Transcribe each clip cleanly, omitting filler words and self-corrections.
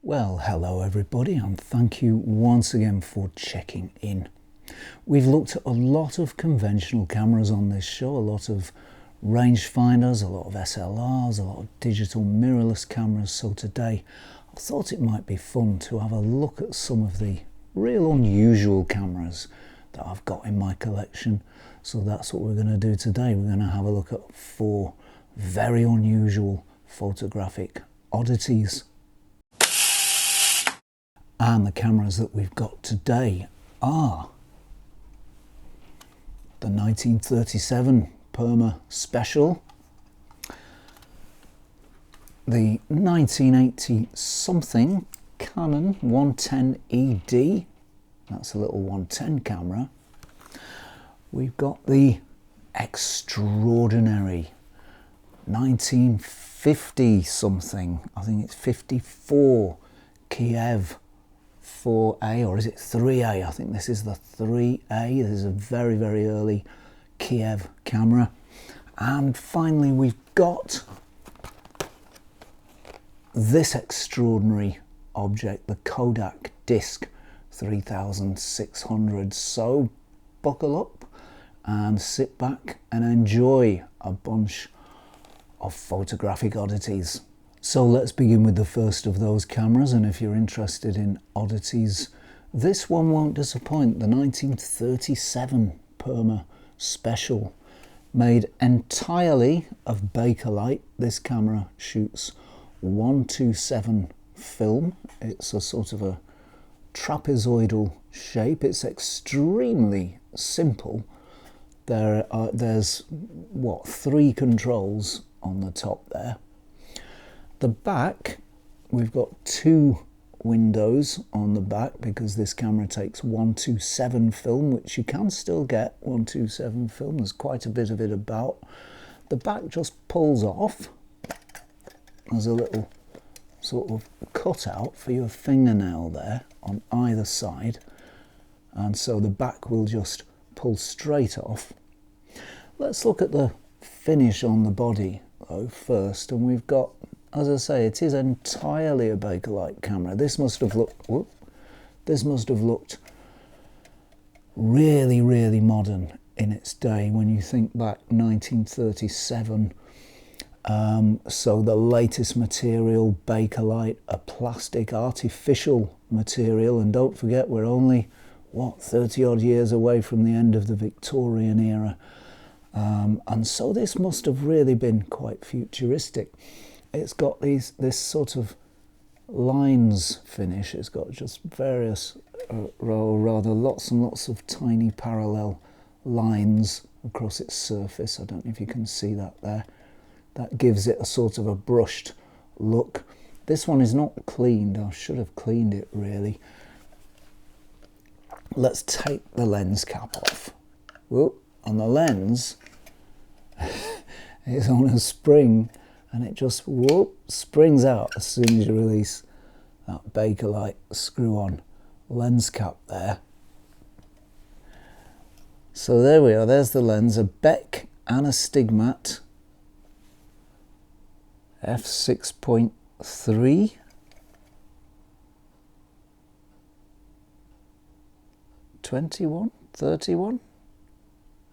Well, hello everybody, and thank you once again for checking in. We've looked at a lot of conventional cameras on this show, a lot of rangefinders, a lot of SLRs, a lot of digital mirrorless cameras, so today I thought it might be fun to have a look at some of the real unusual cameras that I've got in my collection. So that's what we're going to do today. We're going to have a look at 4 very unusual photographic oddities. And the cameras that we've got today are the 1937 Perma Special, the 1980 something Canon 110 ED, that's a little 110 camera. We've got the extraordinary 1950 something, I think it's 54 Kiev IV, or is it 3A? I think this is the 3A. This is a very, very early Kiev camera. And finally, we've got this extraordinary object, the Codeup Disc 3600. So buckle up and sit back and enjoy a bunch of photographic oddities. So let's begin with the first of those cameras, and if you're interested in oddities, this one won't disappoint. The 1937 Perma Special, made entirely of Bakelite. This camera shoots 127 film. It's a sort of a trapezoidal shape. It's extremely simple. There's 3 controls on the top there. The back, we've got 2 windows on the back because this camera takes 127 film, which you can still get 127 film. There's quite a bit of it about. The back just pulls off. There's a little sort of cutout for your fingernail there on either side, and so the back will just pull straight off. Let's look at the finish on the body though first, and we've got, as I say, it is entirely a Bakelite camera. This must have looked really, really modern in its day when you think back 1937. So the latest material, Bakelite, a plastic artificial material, and don't forget we're only 30 odd years away from the end of the Victorian era, and so this must have really been quite futuristic. It's got this sort of lines finish. It's got just various, rather lots and lots of tiny parallel lines across its surface. I don't know if you can see that there. That gives it a sort of a brushed look. This one is not cleaned. I should have cleaned it really. Let's take the lens cap off. Whoop. And the lens is on a spring, and it just springs out as soon as you release that Bakelite screw-on lens cap there. So there we are, there's the lens, a Beck and a Stigmat f6.3. 21, 31,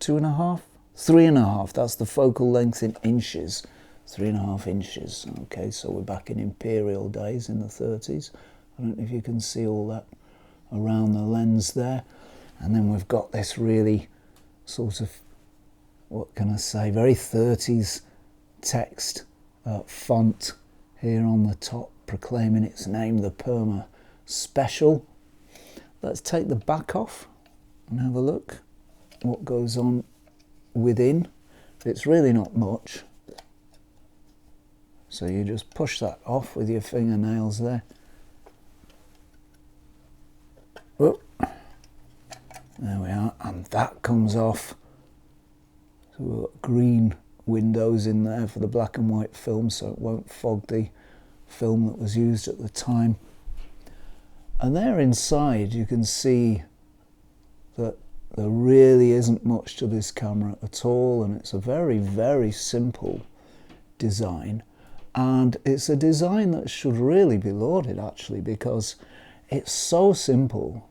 2.5, 3.5, that's the focal length in inches. 3.5 inches. Okay, so we're back in imperial days in the 30s. I don't know if you can see all that around the lens there. And then we've got this really sort of, what can I say, very 30s text font here on the top proclaiming its name, the Perma Special. Let's take the back off and have a look what goes on within. It's really not much. So you just push that off with your fingernails there. Whoop. There we are, and that comes off. So we've got green windows in there for the black and white film, so it won't fog the film that was used at the time. And there inside you can see that there really isn't much to this camera at all, and it's a very, very simple design. And it's a design that should really be lauded, actually, because it's so simple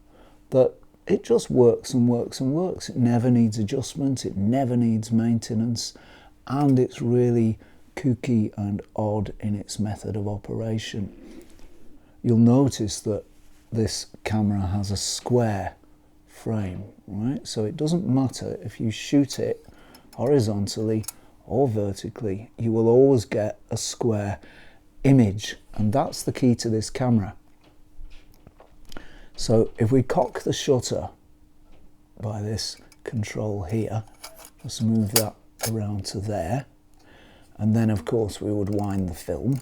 that it just works and works and works. It never needs adjustment, it never needs maintenance, and it's really kooky and odd in its method of operation. You'll notice that this camera has a square frame, right? So it doesn't matter if you shoot it horizontally or vertically, you will always get a square image, and that's the key to this camera. So if we cock the shutter by this control here, just move that around to there, and then of course we would wind the film.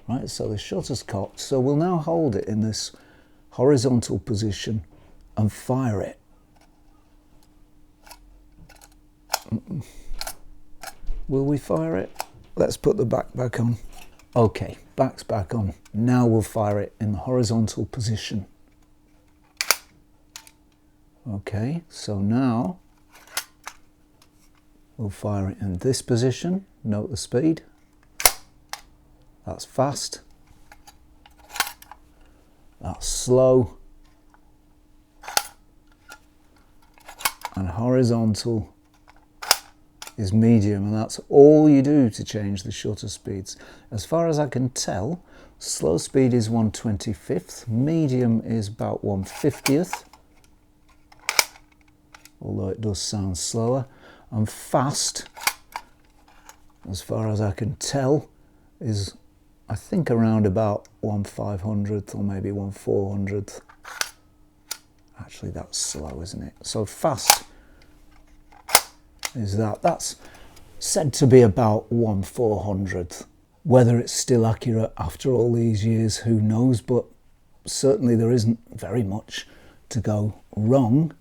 Right, so the shutter's cocked, so we'll now hold it in this horizontal position and fire it. Will we fire it? Let's put the back on. Okay, back's back on. Now we'll fire it in the horizontal position. Okay, so now we'll fire it in this position. Note the speed. That's fast. That's slow. And horizontal is medium, and that's all you do to change the shutter speeds. As far as I can tell, slow speed is 1/25th, medium is about 1/50th, although it does sound slower, and fast, as far as I can tell, is I think around about 1/500th or maybe 1/400th. Actually, that's slow, isn't it? So fast is that's said to be about 1/400th. Whether it's still accurate after all these years, who knows, but certainly there isn't very much to go wrong.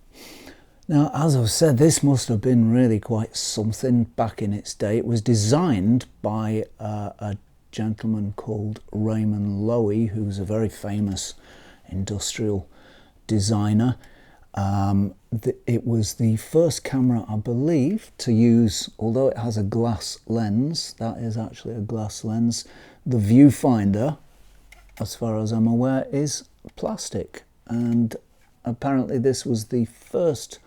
Now, as I've said, this must have been really quite something back in its day. It was designed by a gentleman called Raymond Loewy, who's a very famous industrial designer. It was the first camera, I believe, to use, although it has a glass lens, that is actually a glass lens, the viewfinder, as far as I'm aware, is plastic. And apparently this was the first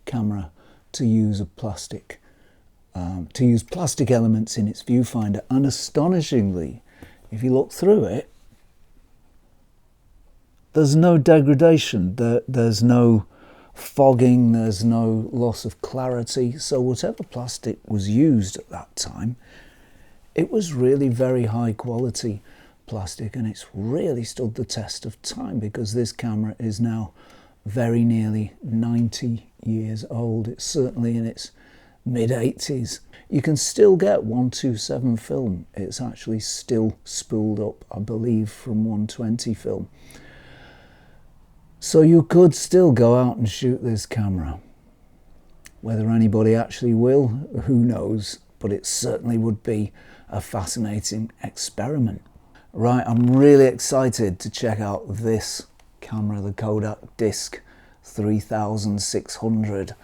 camera to use plastic elements in its viewfinder. And astonishingly, if you look through it, there's no degradation, there's no fogging, there's no loss of clarity. So whatever plastic was used at that time, it was really very high quality plastic, and it's really stood the test of time, because this camera is now very nearly 90 years old. It's certainly in its mid-80s. You can still get 127 film. It's actually still spooled up, I believe, from 120 film. So you could still go out and shoot this camera. Whether anybody actually will, who knows, but it certainly would be a fascinating experiment. Right, I'm really excited to check out this camera, the Codeup Disc 3600.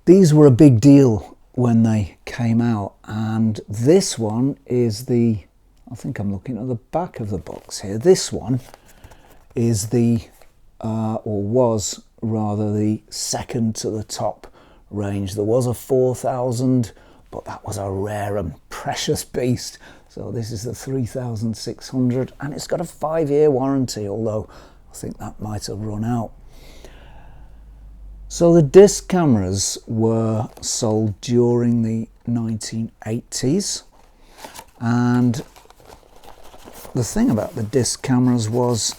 These were a big deal when they came out, and this one is the, I think I'm looking at the back of the box here, this one is the or was rather the second to the top range. There was a 4000, but that was a rare and precious beast. So this is the 3600, and it's got a 5-year warranty, although I think that might have run out. So the disc cameras were sold during the 1980s, and the thing about the disc cameras was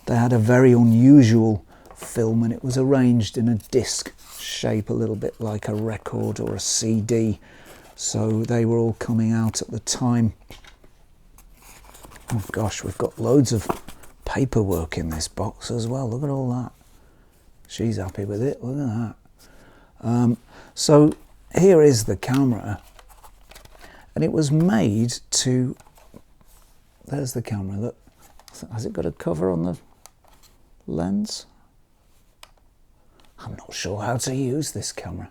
they had a very unusual film, and it was arranged in a disc shape, a little bit like a record or a CD. So they were all coming out at the time. Oh gosh, we've got loads of paperwork in this box as well. Look at all that. She's happy with it, look at that. So here is the camera, and it was made to, there's the camera, look, has it got a cover on the lens? I'm not sure how to use this camera.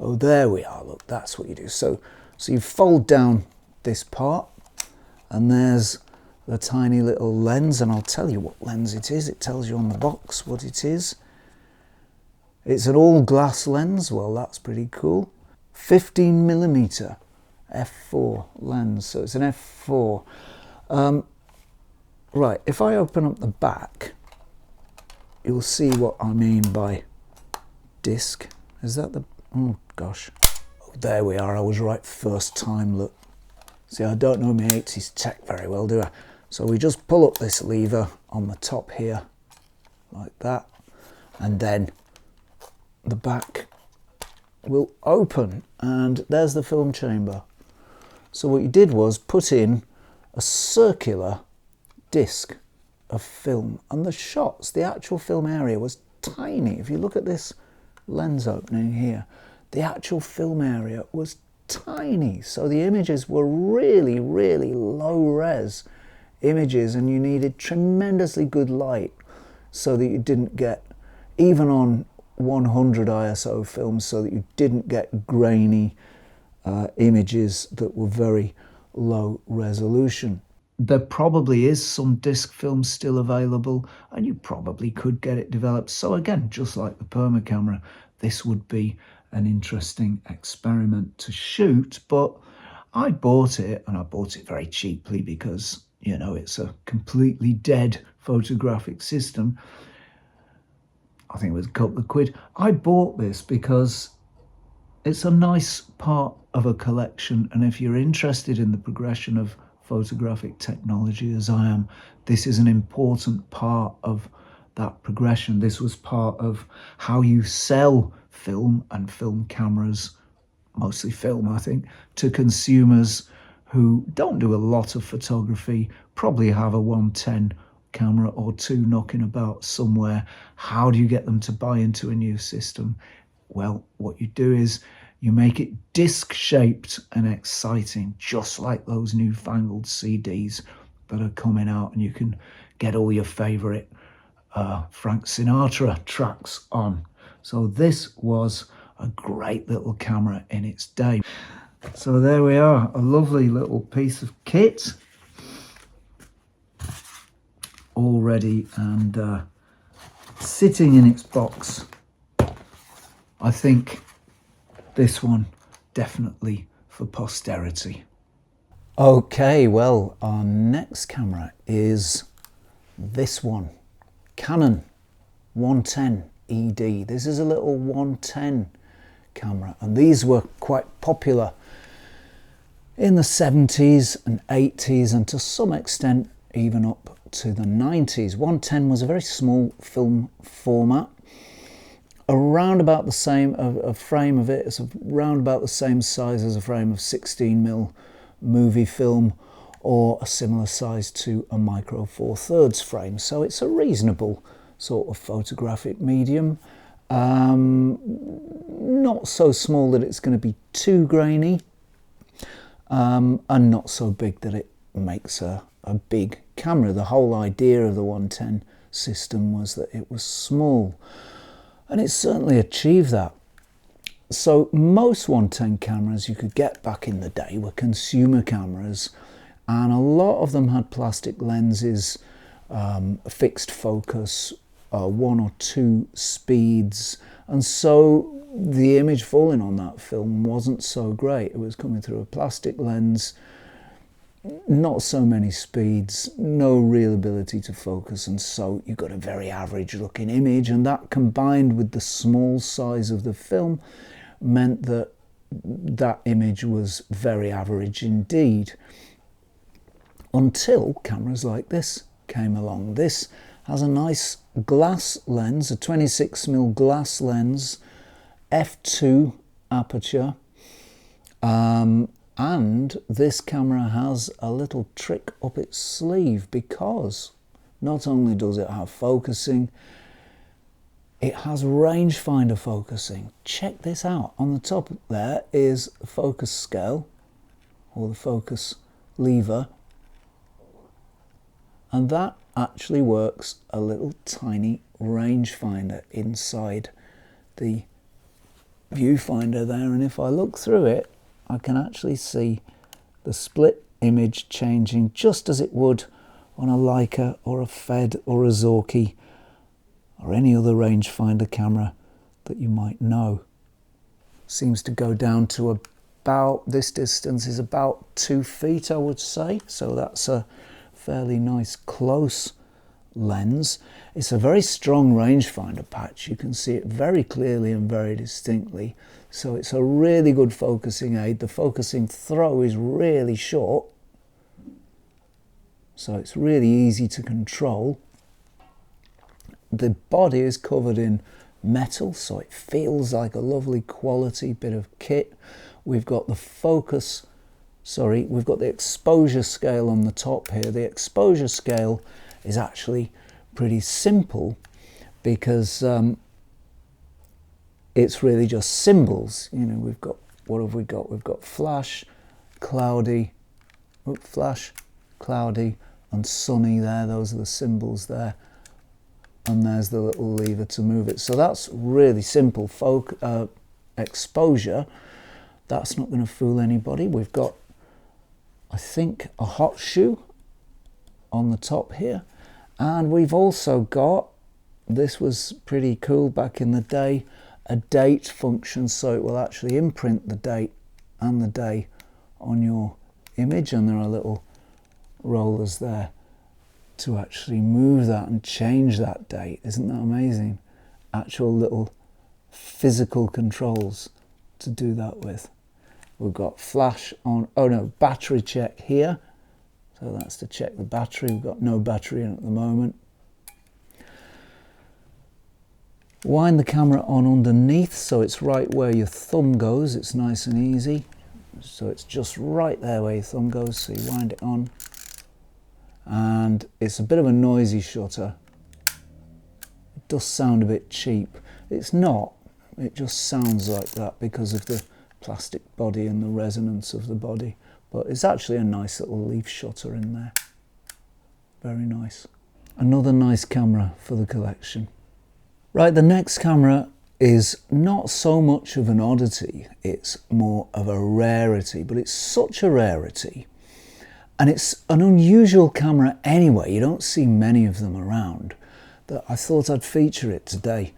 Oh, there we are, look, that's what you do. So So you fold down this part and there's the tiny little lens, and I'll tell you what lens it is. It tells you on the box what it is. It's an all glass lens. Well, that's pretty cool. 15mm f4 lens, so it's an f4. Right, if I open up the back, you'll see what I mean by disc. Is that the, oh gosh. Oh, there we are, I was right first time, look. See, I don't know my 80s tech very well, do I? So we just pull up this lever on the top here, like that, and then the back will open, and there's the film chamber. So what you did was put in a circular disc of film, and the shots, the actual film area was tiny. If you look at this lens opening here, the actual film area was tiny, so the images were really, really low res images, and you needed tremendously good light so that you didn't get, even on 100 ISO films, so that you didn't get grainy images that were very low resolution. There probably is some disc film still available, and you probably could get it developed. So again, just like the Perma camera, this would be an interesting experiment to shoot. But I bought it, and I bought it very cheaply because, you know, it's a completely dead photographic system. I think it was a couple of quid. I bought this because it's a nice part of a collection, and if you're interested in the progression of photographic technology as I am, this is an important part of that progression. This was part of how you sell film and film cameras, mostly film I think, to consumers who don't do a lot of photography, probably have a 110 camera or two knocking about somewhere. How do you get them to buy into a new system? Well, what you do is you make it disc shaped and exciting, just like those new fangled CDs that are coming out, and you can get all your favorite Frank Sinatra tracks on. So this was a great little camera in its day. So there we are, a lovely little piece of kit, all ready and sitting in its box. I think this one definitely for posterity. Okay, well, our next camera is this one, Canon 110 ED. This is a little 110 camera, and these were quite popular in the 70s and 80s, and to some extent even up to the 90s. 110 was a very small film format, around about the same, a frame of it is around about the same size as a frame of 16mm movie film, or a similar size to a micro 4/3 frame. So it's a reasonable sort of photographic medium. Not so small that it's going to be too grainy, and not so big that it makes a big camera. The whole idea of the 110 system was that it was small, and it certainly achieved that. So most 110 cameras you could get back in the day were consumer cameras, and a lot of them had plastic lenses, fixed focus, 1 or 2 speeds, and so the image falling on that film wasn't so great. It was coming through a plastic lens, not so many speeds, no real ability to focus, and so you got a very average looking image, and that combined with the small size of the film meant that that image was very average indeed, until cameras like this came along. This has a nice glass lens, a 26mm glass lens, f2 aperture, and this camera has a little trick up its sleeve, because not only does it have focusing, it has rangefinder focusing. Check this out. On the top there is the focus scale, or the focus lever, and that actually works a little tiny rangefinder inside the viewfinder there, and if I look through it, I can actually see the split image changing just as it would on a Leica or a Fed or a Zorky or any other rangefinder camera that you might know. Seems to go down to about, this distance is about 2 feet, I would say. So that's a fairly nice close lens. It's a very strong rangefinder patch. You can see it very clearly and very distinctly. So it's a really good focusing aid. The focusing throw is really short. So it's really easy to control. The body is covered in metal, so it feels like a lovely quality bit of kit. We've got the we've got the exposure scale on the top here. The exposure scale is actually pretty simple because it's really just symbols. You know, we've got, what have we got? We've got flash, cloudy, flash, cloudy, and sunny there. Those are the symbols there. And there's the little lever to move it. So that's really simple exposure. That's not going to fool anybody. We've got, I think, a hot shoe on the top here. And we've also got, this was pretty cool back in the day, a date function, so it will actually imprint the date and the day on your image, and there are little rollers there to actually move that and change that date. Isn't that amazing? Actual little physical controls to do that with. We've got flash on, oh no, battery check here. So that's to check the battery. We've got no battery in at the moment. Wind the camera on underneath, so it's right where your thumb goes. It's nice and easy. So it's just right there where your thumb goes, so you wind it on. And it's a bit of a noisy shutter. It does sound a bit cheap. It's not, it just sounds like that because of the plastic body and the resonance of the body. But it's actually a nice little leaf shutter in there. Very nice. Another nice camera for the collection. Right, the next camera is not so much of an oddity, it's more of a rarity, but it's such a rarity. And it's an unusual camera anyway, you don't see many of them around, that I thought I'd feature it today.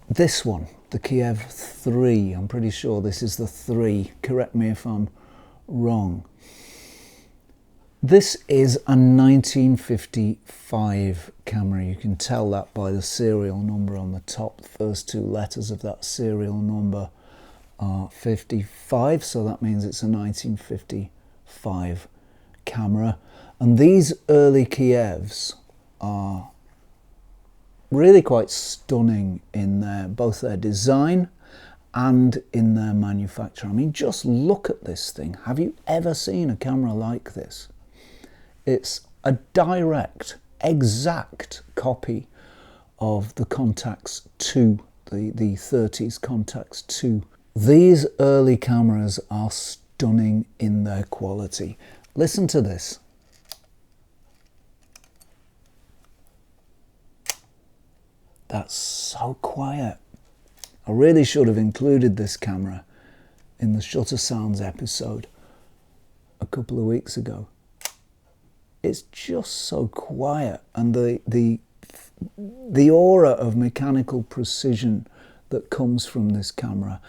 This one, the Kiev III, I'm pretty sure this is the 3, correct me if I'm wrong. This is a 1955 camera. You can tell that by the serial number on the top. The first 2 letters of that serial number are 55, so that means it's a 1955 camera. And these early Kievs are really quite stunning in both their design and in their manufacture. I mean, just look at this thing. Have you ever seen a camera like this? It's a direct, exact copy of the Contax II, the 30s Contax II. These early cameras are stunning in their quality. Listen to this. That's so quiet. I really should have included this camera in the Shutter Sounds episode a couple of weeks ago. It's just so quiet, and the aura of mechanical precision that comes from this camera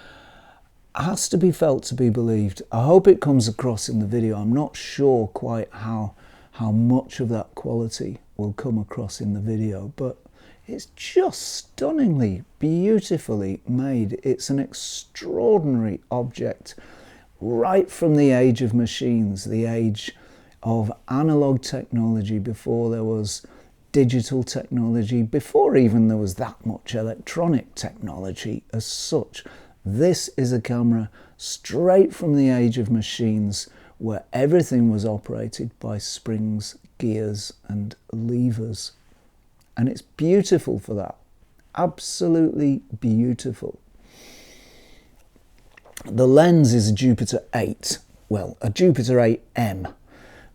has to be felt to be believed. I hope it comes across in the video. I'm not sure quite how much of that quality will come across in the video, but it's just stunningly, beautifully made. It's an extraordinary object right from the age of machines, the age of analog technology, before there was digital technology, before even there was that much electronic technology as such. This is a camera straight from the age of machines, where everything was operated by springs, gears and levers. And it's beautiful for that. Absolutely beautiful. The lens is a Jupiter 8, well, a Jupiter 8M,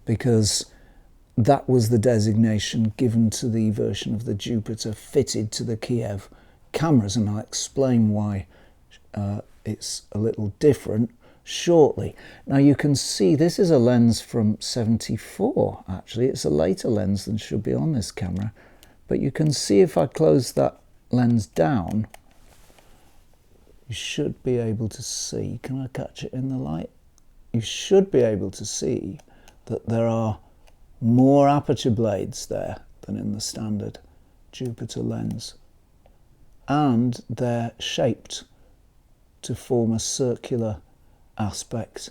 because that was the designation given to the version of the Jupiter fitted to the Kiev cameras, and I'll explain why it's a little different shortly. Now you can see this is a lens from 74 actually. It's a later lens than should be on this camera, but you can see if I close that lens down, you should be able to see, can I catch it in the light? You should be able to see that there are more aperture blades there than in the standard Jupiter lens, and they're shaped to form a circular aspect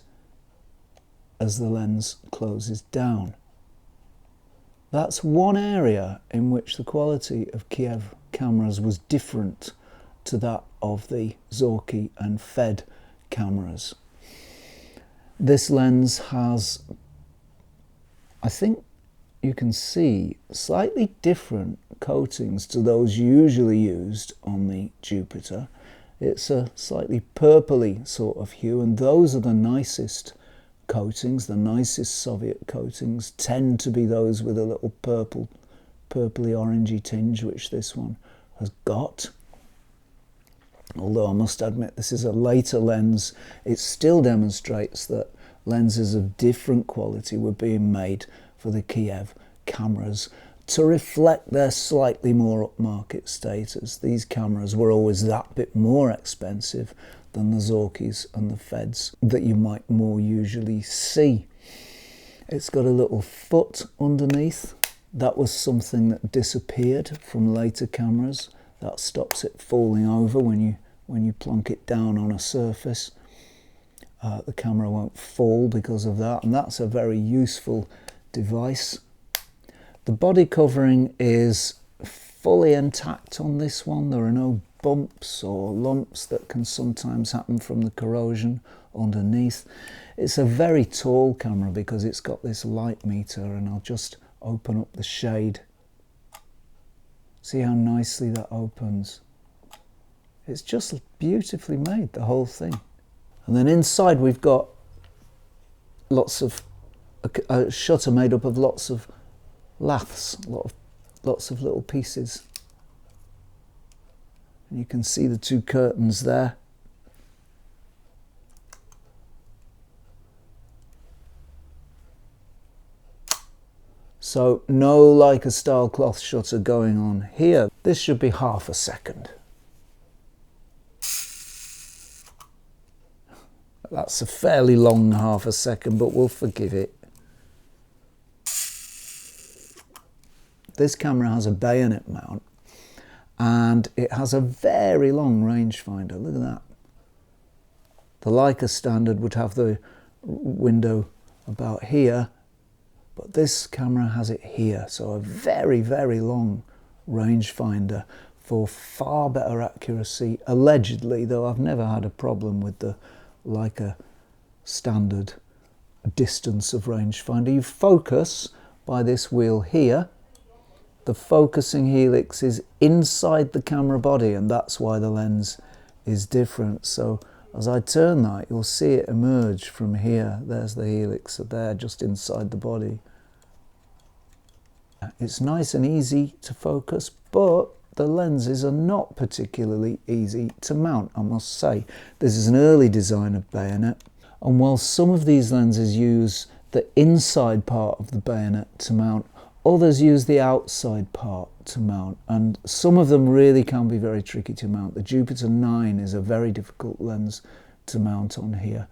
as the lens closes down. That's one area in which the quality of Kiev cameras was different to that of the Zorki and Fed cameras. This lens has, I think you can see, slightly different coatings to those usually used on the Jupiter. It's a slightly purpley sort of hue, and those are the nicest coatings. The nicest Soviet coatings tend to be those with a little purpley orangey tinge, which this one has got. Although I must admit this is a later lens, it still demonstrates that lenses of different quality were being made for the Kiev cameras to reflect their slightly more upmarket status. These cameras were always that bit more expensive than the Zorkis and the Feds that you might more usually see. It's got a little foot underneath. That was something that disappeared from later cameras. That stops it falling over when you plonk it down on a surface. The camera won't fall because of that, and that's a very useful device. The body covering is fully intact on this one. There are no bumps or lumps that can sometimes happen from the corrosion underneath. It's a very tall camera because it's got this light meter, and I'll just open up the shade. See how nicely that opens. It's just beautifully made, the whole thing. And then inside we've got lots of a shutter made up of lots of laths, lots of little pieces. And you can see the two curtains there. So no Leica style cloth shutter going on here. This should be half a second. That's a fairly long half a second, but we'll forgive it. This camera has a bayonet mount, and it has a very long rangefinder. Look at that. The Leica standard would have the window about here, but this camera has it here, so a very, very long rangefinder for far better accuracy, allegedly, though I've never had a problem with the Leica standard distance of rangefinder. You focus by this wheel here. The focusing helix is inside the camera body, and that's why the lens is different. So as I turn that, you'll see it emerge from here. There's the helix there, just inside the body. It's nice and easy to focus, but the lenses are not particularly easy to mount, I must say. This is an early design of bayonet, and while some of these lenses use the inside part of the bayonet to mount, others use the outside part to mount, and some of them really can be very tricky to mount. The Jupiter 9 is a very difficult lens to mount on here.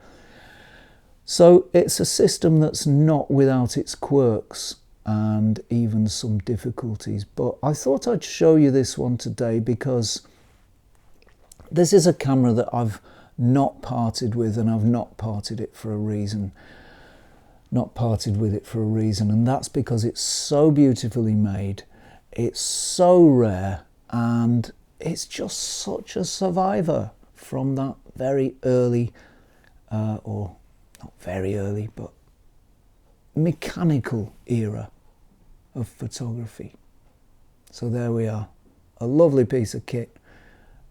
So it's a system that's not without its quirks and even some difficulties, but I thought I'd show you this one today because this is a camera that I've not parted with, and I've not parted it for a reason. Not parted with it for a reason, and that's because it's so beautifully made, it's so rare, and it's just such a survivor from that very early, or not very early, but mechanical era of photography. So there we are, a lovely piece of kit,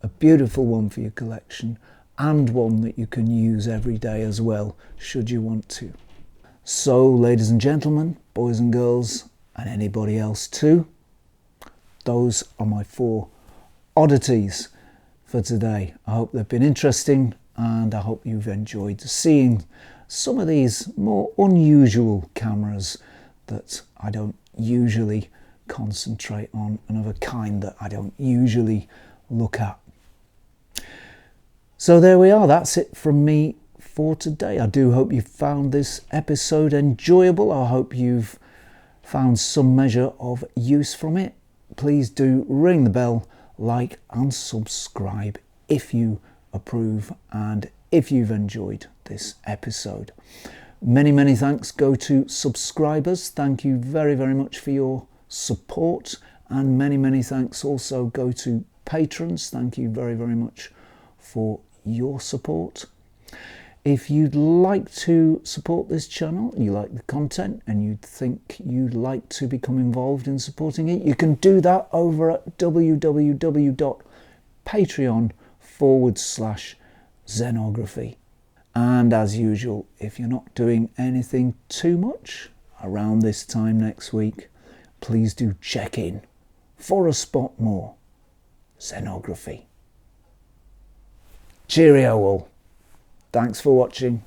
a beautiful one for your collection, and one that you can use every day as well, should you want to. So, ladies and gentlemen, boys and girls, and anybody else too, those are my 4 oddities for today. I hope they've been interesting, and I hope you've enjoyed seeing some of these more unusual cameras that I don't usually concentrate on, and of a kind that I don't usually look at. So there we are, that's it from me for today. I do hope you found this episode enjoyable. I hope you've found some measure of use from it. Please do ring the bell, like and subscribe if you approve and if you've enjoyed this episode. Many thanks go to subscribers. Thank you very much for your support, and many thanks also go to patrons. Thank you very much for your support. If you'd like to support this channel, you like the content and you think you'd like to become involved in supporting it, you can do that over at www.patreon.com/Zenography. And as usual, if you're not doing anything too much around this time next week, please do check in for a spot more Zenography. Cheerio all. Thanks for watching.